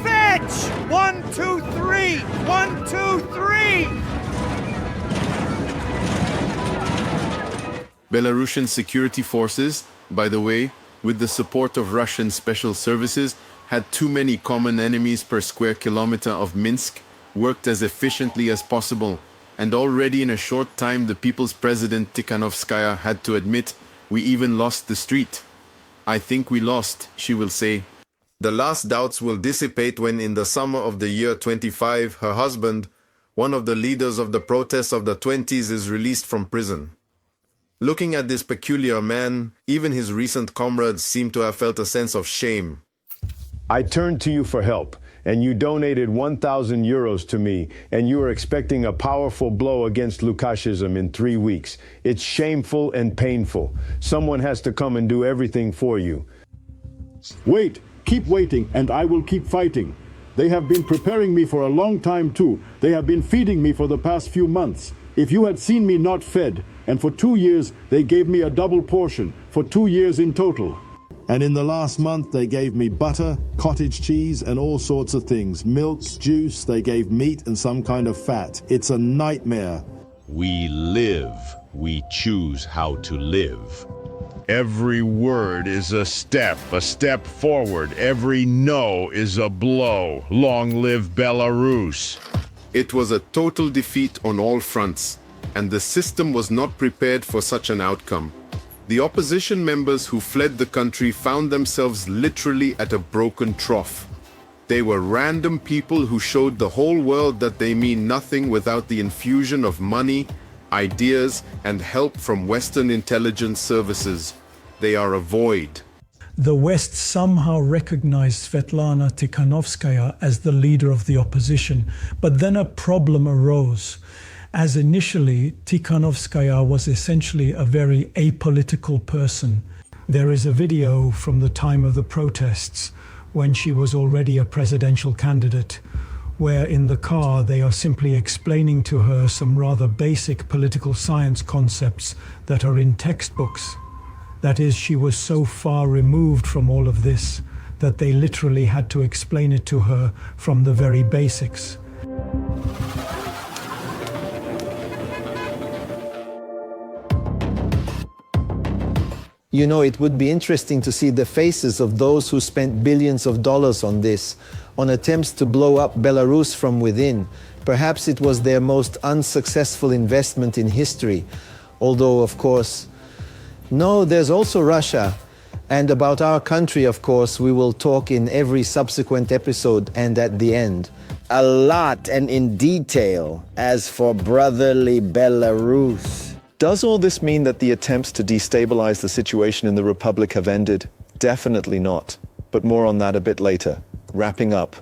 Fetch! 1, 2, 3! 1, 2, 3! Belarusian security forces, by the way, with the support of Russian special services, had too many common enemies per square kilometer of Minsk, worked as efficiently as possible, and already in a short time the people's president Tikhanovskaya had to admit, we even lost the street. I think we lost, she will say. The last doubts will dissipate when in the summer of the year 25, her husband, one of the leaders of the protests of the 20s, is released from prison. Looking at this peculiar man, even his recent comrades seem to have felt a sense of shame. I turned to you for help, and you donated 1,000 euros to me, and you are expecting a powerful blow against Lukashism in 3 weeks. It's shameful and painful. Someone has to come and do everything for you. Wait, keep waiting, and I will keep fighting. They have been preparing me for a long time too. They have been feeding me for the past few months. If you had seen me not fed, and for 2 years they gave me a double portion, for 2 years in total. And in the last month they gave me butter, cottage cheese, and all sorts of things. Milk, juice, they gave meat and some kind of fat. It's a nightmare. We live. We choose how to live. Every word is a step forward. Every no is a blow. Long live Belarus. It was a total defeat on all fronts, and the system was not prepared for such an outcome. The opposition members who fled the country found themselves literally at a broken trough. They were random people who showed the whole world that they mean nothing without the infusion of money, ideas, and help from Western intelligence services. They are a void. The West somehow recognized Svetlana Tikhanovskaya as the leader of the opposition, but then a problem arose. As initially, Tikhanovskaya was essentially a very apolitical person. There is a video from the time of the protests when she was already a presidential candidate, where in the car they are simply explaining to her some rather basic political science concepts that are in textbooks. That is, she was so far removed from all of this that they literally had to explain it to her from the very basics. You know, it would be interesting to see the faces of those who spent billions of dollars on this, on attempts to blow up Belarus from within. Perhaps it was their most unsuccessful investment in history. Although, of course, no, there's also Russia. And about our country, of course, we will talk in every subsequent episode and at the end. A lot and in detail. As for brotherly Belarus. Does all this mean that the attempts to destabilize the situation in the Republic have ended? Definitely not. But more on that a bit later. Wrapping up.